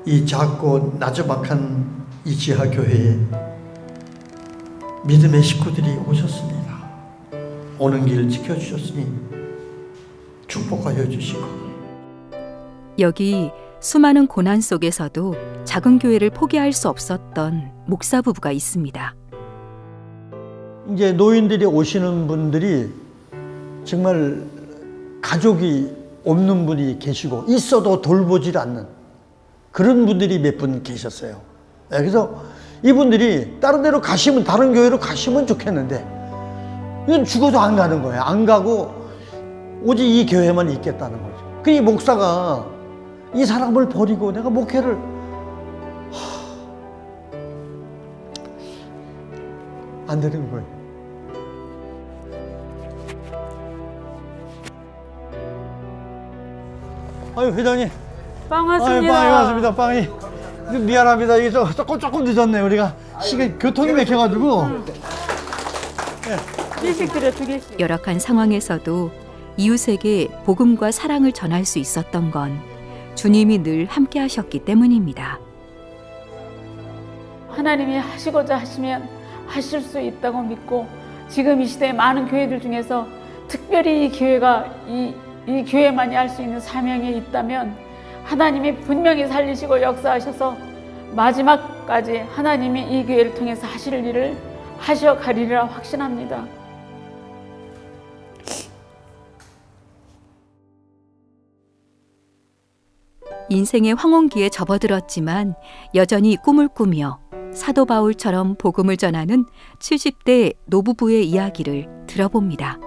이 작고 나지막한 이 지하교회에 믿음의 식구들이 오셨습니다. 오는 길 지켜주셨으니 축복하여 주시고. 여기 수많은 고난 속에서도 작은 교회를 포기할 수 없었던 목사 부부가 있습니다. 이제 노인들이 오시는 분들이 정말 가족이 없는 분이 계시고 있어도 돌보질 않는 그런 분들이 몇 분 계셨어요. 그래서 이분들이 다른 데로 가시면, 다른 교회로 가시면 좋겠는데 이건 죽어도 안 가는 거예요. 안 가고 오직 이 교회만 있겠다는 거죠. 그 이 목사가 이 사람을 버리고 내가 목회를 안 되는 거예요. 아유, 회장님. 빵 왔습니다. 아유, 빵이 왔습니다. 빵이. 미안합니다. 이게 조금 늦었네. 우리가 시간 교통이 막혀가지고. 일식 드려 2개씩. 열악한 상황에서도 이웃에게 복음과 사랑을 전할 수 있었던 건 주님이 늘 함께 하셨기 때문입니다. 하나님이 하시고자 하시면 하실 수 있다고 믿고, 지금 이 시대에 많은 교회들 중에서 특별히 이 교회가 이 교회만이 할 수 있는 사명이 있다면 하나님이 분명히 살리시고 역사하셔서 마지막까지 하나님이 이 교회를 통해서 하실 일을 하셔 가리리라 확신합니다. 인생의 황혼기에 접어들었지만 여전히 꿈을 꾸며 사도 바울처럼 복음을 전하는 70대 노부부의 이야기를 들어봅니다.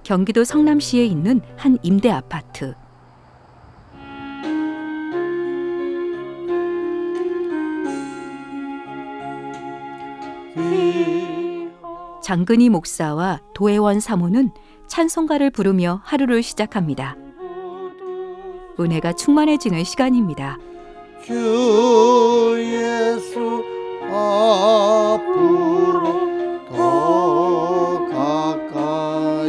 경기도 성남시에 있는 한 임대 아파트. 장근희 목사와 도혜원 사모는 찬송가를 부르며 하루를 시작합니다. 은혜가 충만해지는 시간입니다. 주 예수 앞으로 더 가까이.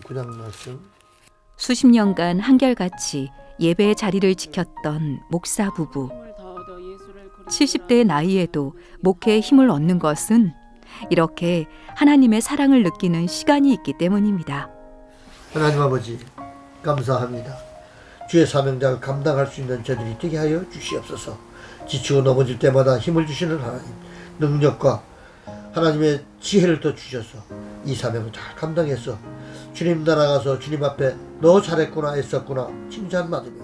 구장 말씀. 수십 년간 한결같이 예배의 자리를 지켰던 목사 부부. 70대의 나이에도 목회에 힘을 얻는 것은 이렇게 하나님의 사랑을 느끼는 시간이 있기 때문입니다. 하나님 아버지, 감사합니다. 주의 사명장을 감당할 수 있는 저들이 되게 하여 주시옵소서. 지치고 넘어질 때마다 힘을 주시는 하나님, 능력과 하나님의 지혜를 더 주셔서 이 사명을 잘 감당해서 주님 나라가서 주님 앞에 너 잘했구나, 애썼구나 칭찬받으며,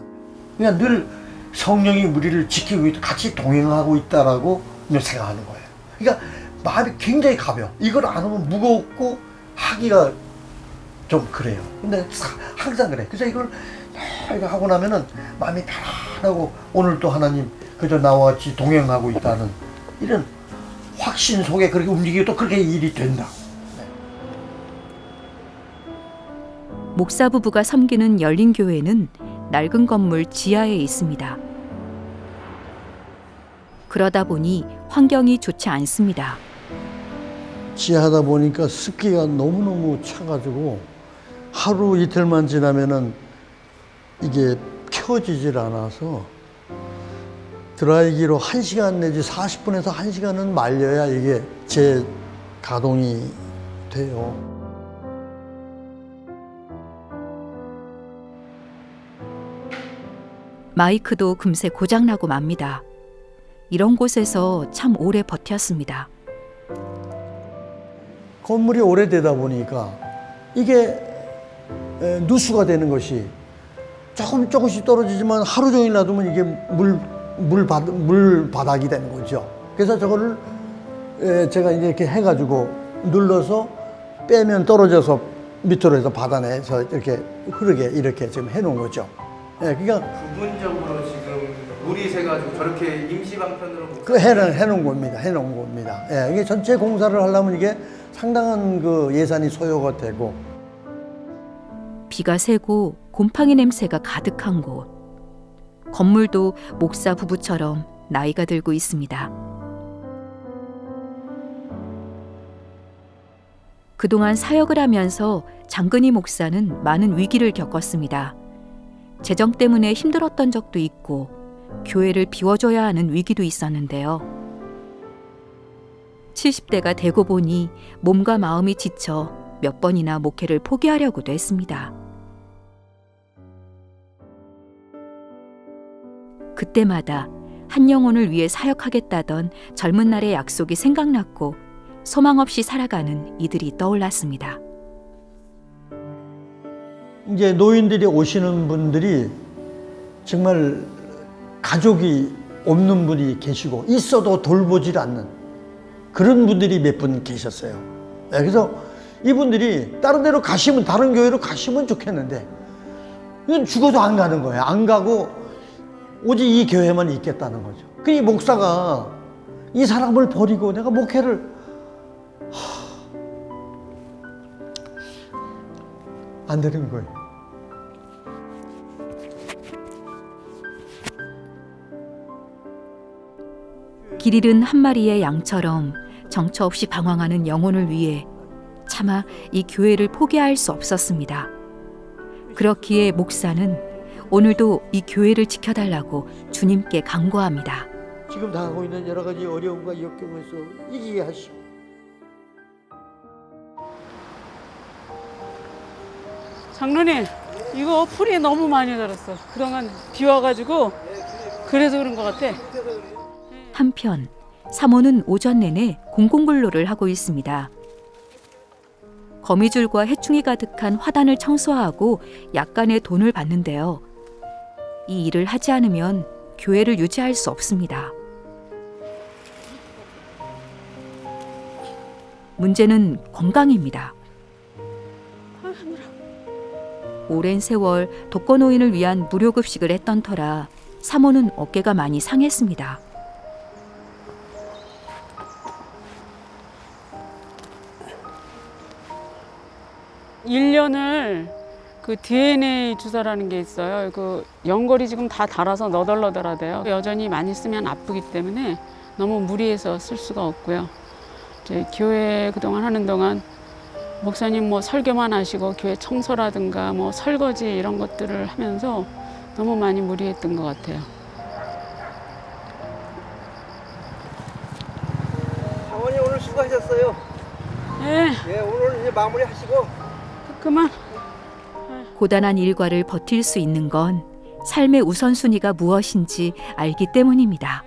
그냥 늘 성령이 우리를 지키고 있다, 같이 동행하고 있다라고 생각하는 거예요. 그러니까 마음이 굉장히 가벼워. 이걸 안 하면 무겁고 하기가 좀 그래요. 근데 항상 그래. 그래서 이걸 하고 나면은 마음이 편안하고, 오늘 또 하나님 그저 나와 같이 동행하고 있다는 이런 확신 속에 그렇게 움직이고 또 그렇게 일이 된다. 목사 부부가 섬기는 열린교회는 낡은 건물 지하에 있습니다. 그러다 보니 환경이 좋지 않습니다. 지하다 보니까 습기가 너무너무 차가지고 하루 이틀만 지나면은 이게 켜지질 않아서 드라이기로 1시간 내지 40분에서 1시간은 말려야 이게 재가동이 돼요. 마이크도 금세 고장나고 맙니다. 이런 곳에서 참 오래 버텼습니다. 건물이 오래되다 보니까 이게 누수가 되는 것이 조금씩 떨어지지만 하루 종일 놔두면 이게 물바닥이 되는 거죠. 그래서 저거를 제가 이렇게 해가지고 눌러서 빼면 떨어져서 밑으로 해서 받아내서 이렇게 흐르게 이렇게 지금 해놓은 거죠. 그러니까 부분적으로 지금 물이 새가지고 저렇게 임시 방편으로 해놓은 겁니다. 이게 전체 공사를 하려면 이게 상당한 그 예산이 소요가 되고. 비가 새고 곰팡이 냄새가 가득한 곳. 건물도 목사 부부처럼 나이가 들고 있습니다. 그동안 사역을 하면서 장근희 목사는 많은 위기를 겪었습니다. 재정 때문에 힘들었던 적도 있고 교회를 비워줘야 하는 위기도 있었는데요. 70대가 되고 보니 몸과 마음이 지쳐 몇 번이나 목회를 포기하려고도 했습니다. 그때마다 한 영혼을 위해 사역하겠다던 젊은 날의 약속이 생각났고 소망 없이 살아가는 이들이 떠올랐습니다. 이제 노인들이 오시는 분들이 정말 가족이 없는 분이 계시고 있어도 돌보질 않는 그런 분들이 몇 분 계셨어요. 그래서 이분들이 다른 데로 가시면, 다른 교회로 가시면 좋겠는데 이건 죽어도 안 가는 거예요. 안 가고 오직 이 교회만 있겠다는 거죠. 그 이 목사가 이 사람을 버리고 내가 목회를 안 되는 거예요. 길 잃은 한 마리의 양처럼 정처 없이 방황하는 영혼을 위해 차마 이 교회를 포기할 수 없었습니다. 그렇기에 목사는 오늘도 이 교회를 지켜달라고 주님께 간구합니다. 지금 당하고 있는 여러 가지 어려움과 역경에서 이기게 하시오. 장로님, 이거 풀이 너무 많이 자랐어. 그동안 비 와가지고 그래서 그런 것 같아. 한편 사모는 오전 내내 공공근로를 하고 있습니다. 거미줄과 해충이 가득한 화단을 청소하고 약간의 돈을 받는데요. 이 일을 하지 않으면 교회를 유지할 수 없습니다. 문제는 건강입니다. 오랜 세월 독거노인을 위한 무료급식을 했던 터라 사모는 어깨가 많이 상했습니다. 일 년을 그 DNA 주사라는 게 있어요. 그 연골이 지금 다 닳아서 너덜너덜하대요. 여전히 많이 쓰면 아프기 때문에 너무 무리해서 쓸 수가 없고요. 이제 교회 그동안 하는 동안 목사님 뭐 설교만 하시고 교회 청소라든가 뭐 설거지 이런 것들을 하면서 너무 많이 무리했던 것 같아요. 어머니 오늘 수고하셨어요. 예, 예, 오늘 이제 마무리하시고. 그만. 고단한 일과를 버틸 수 있는 건 삶의 우선순위가 무엇인지 알기 때문입니다.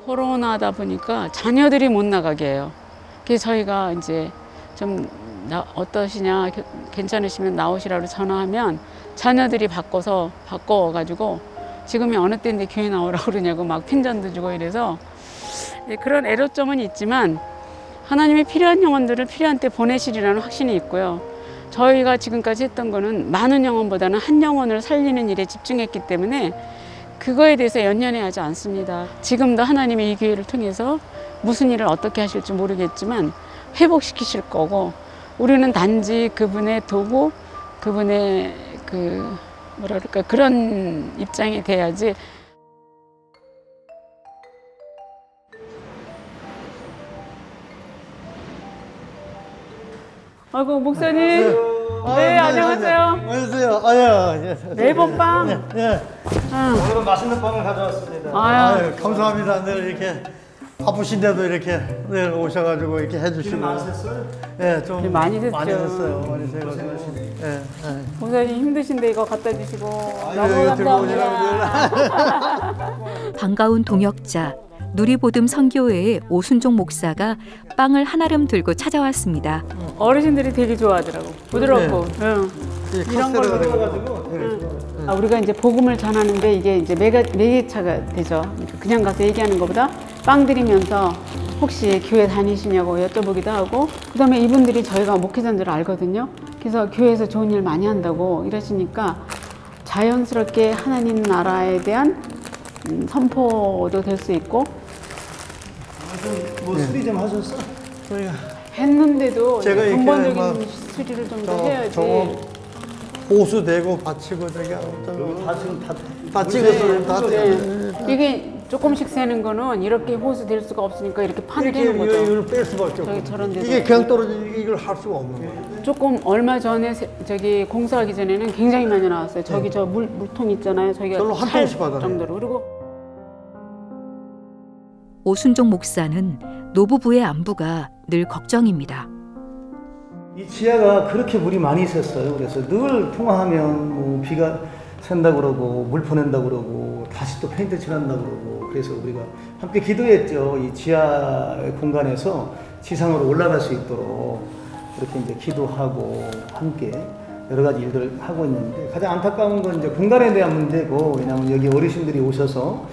코로나다 보니까 자녀들이 못 나가게 해요. 그래서 저희가 이제 좀 어떠시냐, 괜찮으시면 나오시라고 전화하면 자녀들이 바꿔가지고 지금이 어느 때인데 교회 나오라고 그러냐고 막 핀잔도 주고 이래서 그런 애로점은 있지만 하나님이 필요한 영혼들을 필요한 때 보내시리라는 확신이 있고요. 저희가 지금까지 했던 거는 많은 영혼보다는 한 영혼을 살리는 일에 집중했기 때문에 그거에 대해서 연연해하지 않습니다. 지금도 하나님이 이 기회를 통해서 무슨 일을 어떻게 하실지 모르겠지만 회복시키실 거고 우리는 단지 그분의 도구, 그분의 그런 입장이 돼야지. 아이고 목사님. 네, 안녕하세요. 안녕하세요. 아유, 매번 빵. 예. 오늘은 맛있는 빵을 가져왔습니다. 아유, 감사합니다. 늘 이렇게 바쁘신데도 이렇게 늘 오셔가지고 이렇게 해주시고. 맛있었어요? 예, 좀 많이 됐죠. 많이 됐어요. 많이 돼가지고. 예. 목사님 힘드신데 이거 갖다 주시고 너무 이거 들고 감사합니다. 반가운 동역자 누리보듬 선교회의 오순종 목사가 빵을 한아름 들고 찾아왔습니다. 어르신들이 되게 좋아하더라고. 부드럽고. 응. 이런 걸로 가지고. 우리가 이제 복음을 전하는데 이게 이제 매개차가 되죠. 그냥 가서 얘기하는 것보다 빵 드리면서 혹시 교회 다니시냐고 여쭤보기도 하고, 그다음에 이분들이 저희가 목회자들을 알거든요. 그래서 교회에서 좋은 일 많이 한다고 이러시니까 자연스럽게 하나님 나라에 대한 선포도 될 수 있고. 뭐 수리 좀 하셨어? 저희가 했는데도 제가 이렇게 근본적인 막 수리를 좀 더 해야지. 호수 대고 받치고 저기 다 지금 다 찍어서 다 이게 조금씩 세는 거는 이렇게 호수될 수가 없으니까 이렇게 판을 해놓은 거죠. 이걸 뺄 수밖에 없고. 저런 데서. 이게 그냥 떨어지는 게 이걸 할 수가 없는 거예요. 조금 얼마 전에 저기 공사하기 전에는 굉장히 많이 나왔어요. 저기 저 물통 있잖아요. 저기가 저걸로 한 찰 통씩 받아내요. 정도로. 그리고 오순종 목사는 노부부의 안부가 늘 걱정입니다. 이 지하가 그렇게 물이 많이 있었어요. 그래서 늘 통화하면 뭐 비가 샌다 그러고 물 보낸다 그러고 다시 또 페인트 칠한다 그러고 그래서 우리가 함께 기도했죠. 이 지하 공간에서 지상으로 올라갈 수 있도록 그렇게 이제 기도하고 함께 여러 가지 일들을 하고 있는데 가장 안타까운 건 이제 공간에 대한 문제고 왜냐하면 여기 어르신들이 오셔서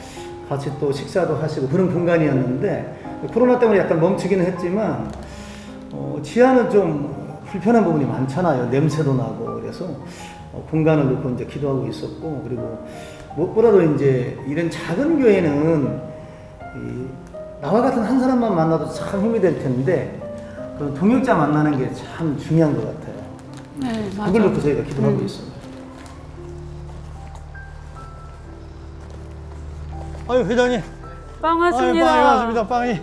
같이 또 식사도 하시고 그런 공간이었는데 코로나 때문에 약간 멈추기는 했지만 지하는 좀 불편한 부분이 많잖아요. 냄새도 나고 그래서 공간을 놓고 이제 기도하고 있었고 그리고 무엇보다도 이제 이런 작은 교회는 나와 같은 한 사람만 만나도 참 힘이 될 텐데 그런 동역자 만나는 게 참 중요한 것 같아요. 네, 맞아. 그걸 놓고 저희가 기도하고 있습니다. 아유 회장님. 빵 아유, 왔습니다. 빵이 왔습니다. 빵이.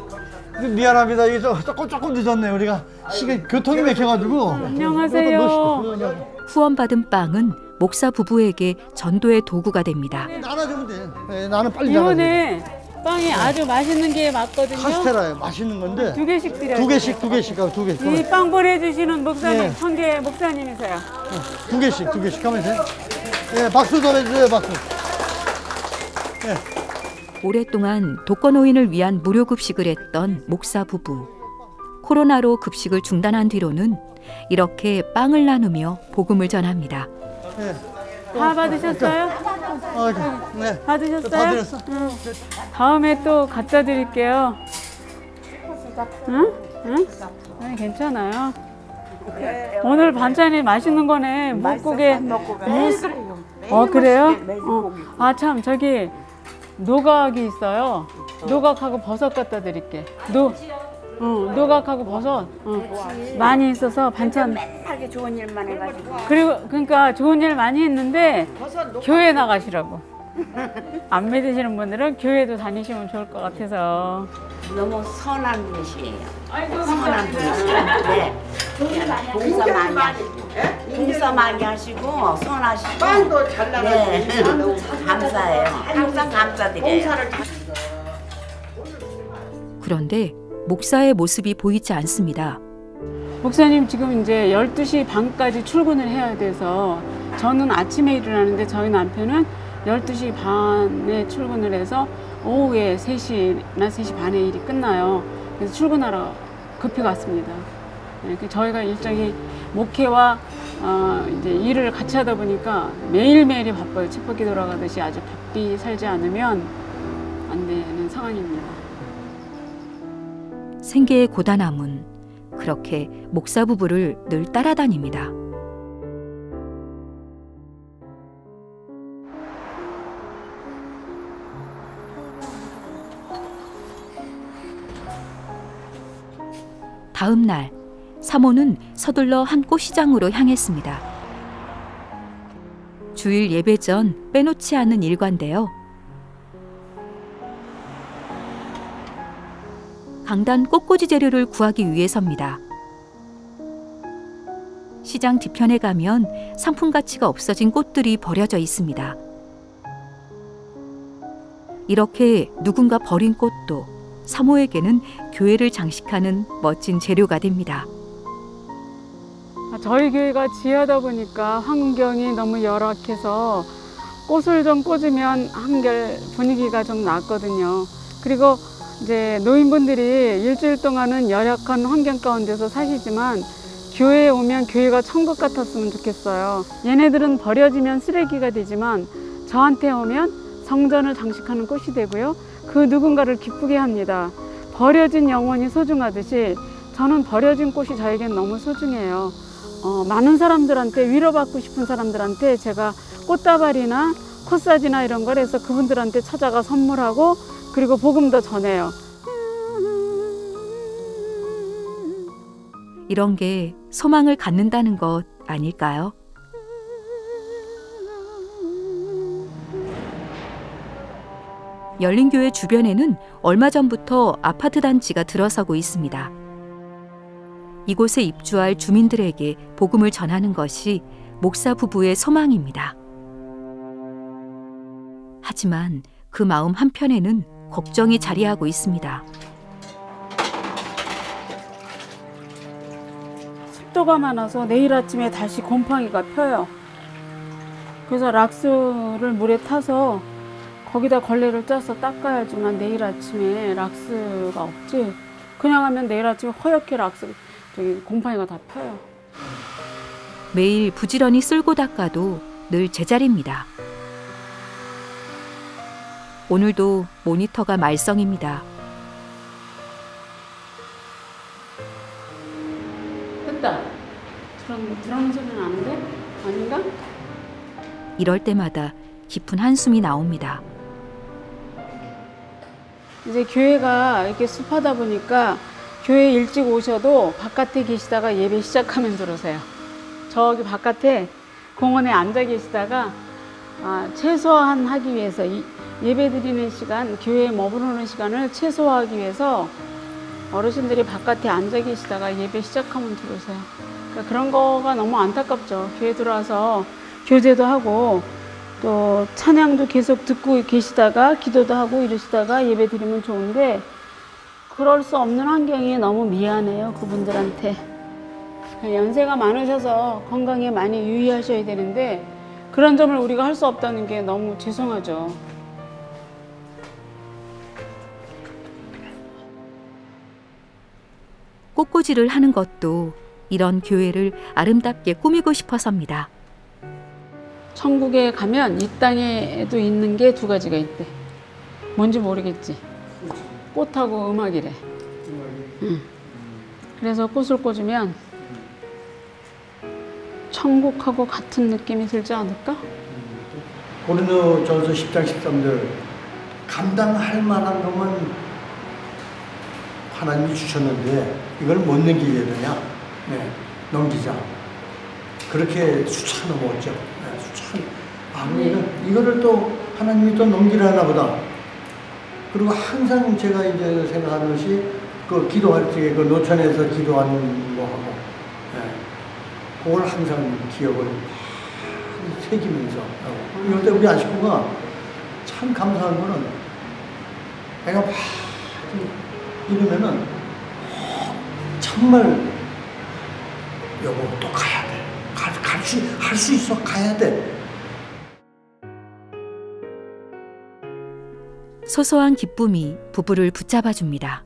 미안합니다. 이게 조금 늦었네요. 우리가 시간 교통이 막혀가지고. 안녕하세요. 후원받은 빵은 목사 부부에게 전도의 도구가 됩니다. 나눠주면 돼. 네, 나는 빨리 나눠줘. 이번에 빵이 아주 맛있는 게 맞거든요. 카스테라예요. 맛있는 건데. 2개씩 드려요. 두 개씩 하고 2개. 이 빵 보내주시는 목사님, 네. 청계 목사님이세요. 2개씩 하면 돼. 예, 박수 좀 해주세요. 박수. 예. 오랫동안 독거노인을 위한 무료 급식을 했던 목사 부부. 코로나로 급식을 중단한 뒤로는 이렇게 빵을 나누며 복음을 전합니다. 예. 다 받으셨어요? 네. 받으셨어요? 다 드렸어. 응. 다음에 또 갖다 드릴게요. 응? 응? 네, 괜찮아요. 오늘 반찬이 맛있는 거네. 묵국에. 그래요? 아, 참, 저기 노각이 있어요. 노각하고 버섯 갖다 드릴게. 노각하고 버섯 많이 있어서 반찬. 하기 좋은 일만 해가지고. 그리고 그러니까 좋은 일 많이 했는데 교회 나가시라고. 안 믿으시는 분들은 교회도 다니시면 좋을 것 같아서. 너무 선한 분이시에요. 선한 분이시에요. 네. 봉사 많이 하시고, 봉사 많이 하시고, 선하시고. 빵도 잘 나가시고. 네. 감사해요. 항상 감사드려요. 그런데 목사의 모습이 보이지 않습니다. 목사님 지금 이제 12시 반까지 출근을 해야 돼서 저는 아침에 일어나는데 저희 남편은 12시 반에 출근을 해서 오후에 3시나 3시 반에 일이 끝나요. 그래서 출근하러 급히 갔습니다. 이렇게 저희가 일정이 목회와 이제 일을 같이 하다 보니까 매일매일이 바빠요. 쳇바퀴 돌아가듯이 아주 바삐 살지 않으면 안 되는 상황입니다. 생계의 고단함은 그렇게 목사 부부를 늘 따라다닙니다. 다음 날 사모는 서둘러 한 꽃시장으로 향했습니다. 주일 예배 전 빼놓지 않은 일과인데요. 강단 꽃꽂이 재료를 구하기 위해서입니다. 시장 뒤편에 가면 상품 가치가 없어진 꽃들이 버려져 있습니다. 이렇게 누군가 버린 꽃도 사모에게는 교회를 장식하는 멋진 재료가 됩니다. 저희 교회가 지하다 보니까 환경이 너무 열악해서 꽃을 좀 꽂으면 한결 분위기가 좀 낫거든요. 그리고 이제 노인분들이 일주일 동안은 열악한 환경 가운데서 사시지만 교회에 오면 교회가 천국 같았으면 좋겠어요. 얘네들은 버려지면 쓰레기가 되지만 저한테 오면 성전을 장식하는 꽃이 되고요. 그 누군가를 기쁘게 합니다. 버려진 영혼이 소중하듯이 저는 버려진 꽃이 저에겐 너무 소중해요. 많은 사람들한테 위로받고 싶은 사람들한테 제가 꽃다발이나 코사지나 이런 걸 해서 그분들한테 찾아가 선물하고 그리고 복음도 전해요. 이런 게 소망을 갖는다는 것 아닐까요? 열린교회 주변에는 얼마 전부터 아파트 단지가 들어서고 있습니다. 이곳에 입주할 주민들에게 복음을 전하는 것이 목사 부부의 소망입니다. 하지만 그 마음 한편에는 걱정이 자리하고 있습니다. 습도가 많아서 내일 아침에 다시 곰팡이가 펴요. 그래서 락스를 물에 타서 거기다 걸레를 짜서 닦아야지만 내일 아침에 락스가 없지. 그냥 하면 내일 아침에 허옇게 곰팡이가 다 펴요. 매일 부지런히 쓸고 닦아도 늘 제자리입니다. 오늘도 모니터가 말썽입니다. 됐다. 드럼 소리 나는데? 아닌가? 이럴 때마다 깊은 한숨이 나옵니다. 이제 교회가 이렇게 습하다 보니까 교회 일찍 오셔도 바깥에 계시다가 예배 시작하면 들어오세요. 저기 바깥에 공원에 앉아 계시다가 최소한 하기 위해서 예배 드리는 시간, 교회에 머무르는 시간을 최소화하기 위해서 어르신들이 바깥에 앉아 계시다가 예배 시작하면 들어오세요. 그러니까 그런 거가 너무 안타깝죠. 교회 들어와서 교제도 하고 또 찬양도 계속 듣고 계시다가 기도도 하고 이러시다가 예배 드리면 좋은데 그럴 수 없는 환경이 너무 미안해요. 그분들한테. 연세가 많으셔서 건강에 많이 유의하셔야 되는데 그런 점을 우리가 할 수 없다는 게 너무 죄송하죠. 꽃꽂이를 하는 것도 이런 교회를 아름답게 꾸미고 싶어서입니다. 천국에 가면 이 땅에도 있는 게 두 가지가 있대. 뭔지 모르겠지. 꽃하고 음악이래. 응. 그래서 꽃을 꽂으면 천국하고 같은 느낌이 들지 않을까? 고린도전서 10장 13절 감당할 만한 것만 하나님이 주셨는데 이걸 못 넘기게 되냐? 네, 넘기자. 그렇게 수차 넘었죠. 네, 수차. 그러면 이거를 또 하나님이 또 넘기려나 보다. 그리고 항상 제가 이제 생각하는 것이 그 기도할 때 그 노천에서 기도하는 거하고 그걸 항상 기억을 새기면서 이럴 때 우리 아식구가 참 감사한 거는 애가 막 이러면은 정말 여보 또 가야 돼. 할 수 있어. 가야 돼. 소소한 기쁨이 부부를 붙잡아 줍니다.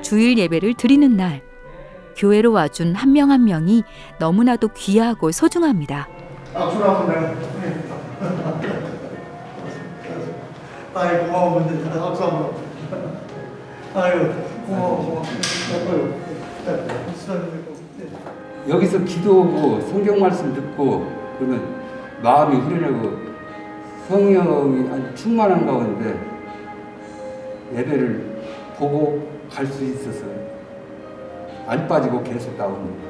주일 예배를 드리는 날, 교회로 와준 한 명 한 명이 너무나도 귀하고 소중합니다. 박수로 한번 내가. 아이 고마운 분들 박수 한번. 아유 고마워. 여기서 기도하고 성경 말씀 듣고 그러면 마음이 후련하고 성령이 아주 충만한 가운데 예배를 보고 갈 수 있어서 안 빠지고 계속 나옵니다.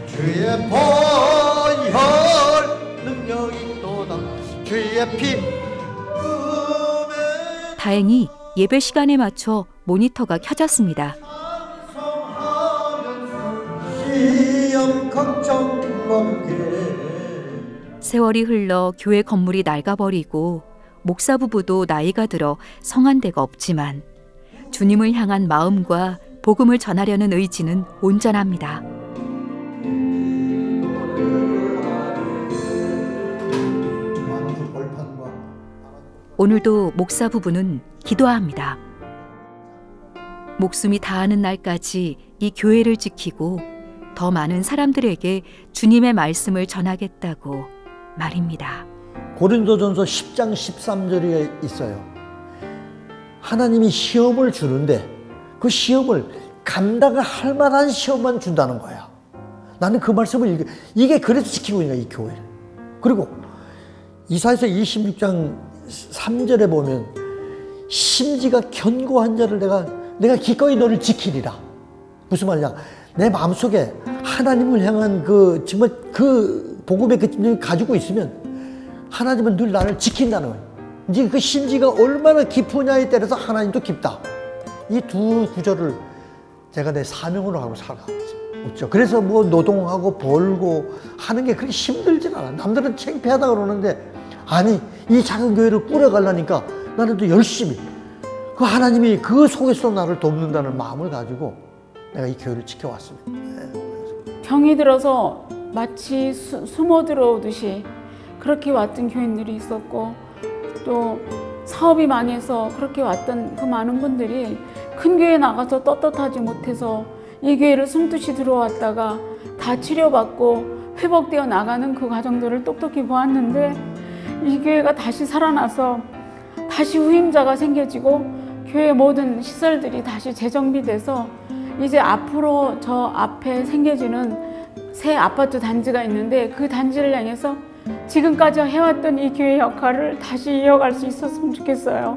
주의 보혈 능력이 또다. 주의 피. 다행히 예배 시간에 맞춰 모니터가 켜졌습니다. 시험 걱정 없게. 세월이 흘러 교회 건물이 낡아버리고 목사 부부도 나이가 들어 성한 데가 없지만 주님을 향한 마음과 복음을 전하려는 의지는 온전합니다. 오늘도 목사 부부는 기도합니다. 목숨이 다하는 날까지 이 교회를 지키고 더 많은 사람들에게 주님의 말씀을 전하겠다고 말입니다. 고린도전서 10장 13절에 있어요. 하나님이 시험을 주는데 그 시험을 감당을 할 만한 시험만 준다는 거야. 나는 그 말씀을 이게 그래서 지키고 있는 거야, 이 교회를. 그리고 이사야서 26장 3절에 보면 심지가 견고한 자를 내가 기꺼이 너를 지키리라. 무슨 말이냐? 내 마음속에 하나님을 향한 그 정말 그 복음의 그 심정을 가지고 있으면 하나님은 늘 나를 지킨다는 거예요. 이제 그 심지가 얼마나 깊으냐에 따라서 하나님도 깊다. 이 두 구절을 제가 내 사명으로 하고 살아가고 있죠. 그래서 뭐 노동하고 벌고 하는 게 그렇게 힘들진 않아. 남들은 창피하다 그러는데 아니, 이 작은 교회를 꾸려가려니까 나는 또 열심히 그 하나님이 그 속에서 나를 돕는다는 마음을 가지고 내가 이 교회를 지켜왔습니다. 병이 들어서 마치 숨어 들어오듯이 그렇게 왔던 교인들이 있었고, 또 사업이 망해서 그렇게 왔던 그 많은 분들이 큰 교회에 나가서 떳떳하지 못해서 이 교회를 숨듯이 들어왔다가 다 치료받고 회복되어 나가는 그 과정들을 똑똑히 보았는데, 이 교회가 다시 살아나서 다시 후임자가 생겨지고 교회 모든 시설들이 다시 재정비돼서 이제 앞으로 저 앞에 생겨지는 새 아파트 단지가 있는데 그 단지를 향해서 지금까지 해왔던 이 교회 역할을 다시 이어갈 수 있었으면 좋겠어요.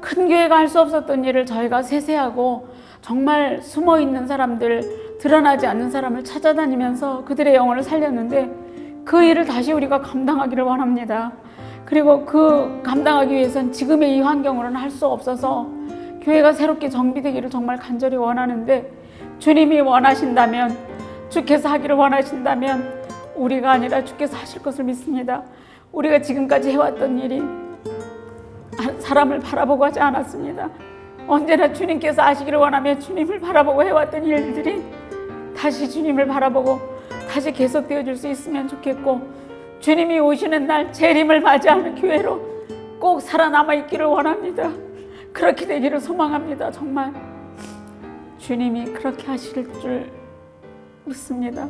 큰 교회가 할 수 없었던 일을 저희가 세세하고 정말 숨어있는 사람들, 드러나지 않는 사람을 찾아다니면서 그들의 영혼을 살렸는데 그 일을 다시 우리가 감당하기를 원합니다. 그리고 그 감당하기 위해서는 지금의 이 환경으로는 할 수 없어서 교회가 새롭게 정비되기를 정말 간절히 원하는데, 주님이 원하신다면, 주께서 하기를 원하신다면 우리가 아니라 주께서 하실 것을 믿습니다. 우리가 지금까지 해왔던 일이 사람을 바라보고 하지 않았습니다. 언제나 주님께서 하시기를 원하며 주님을 바라보고 해왔던 일들이 다시 주님을 바라보고 다시 계속되어 줄 수 있으면 좋겠고, 주님이 오시는 날 재림을 맞이하는 교회로 꼭 살아남아 있기를 원합니다. 그렇게 되기를 소망합니다. 정말 주님이 그렇게 하실 줄 믿습니다.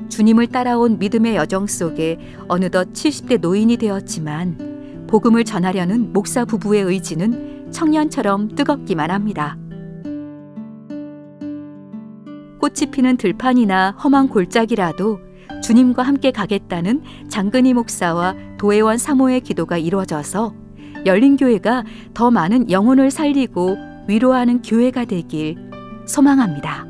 주님을 따라온 믿음의 여정 속에 어느덧 70대 노인이 되었지만 복음을 전하려는 목사 부부의 의지는 청년처럼 뜨겁기만 합니다. 꽃이 피는 들판이나 험한 골짜기라도 주님과 함께 가겠다는 장근희 목사와 도회원 사모의 기도가 이루어져서 열린교회가 더 많은 영혼을 살리고 위로하는 교회가 되길 소망합니다.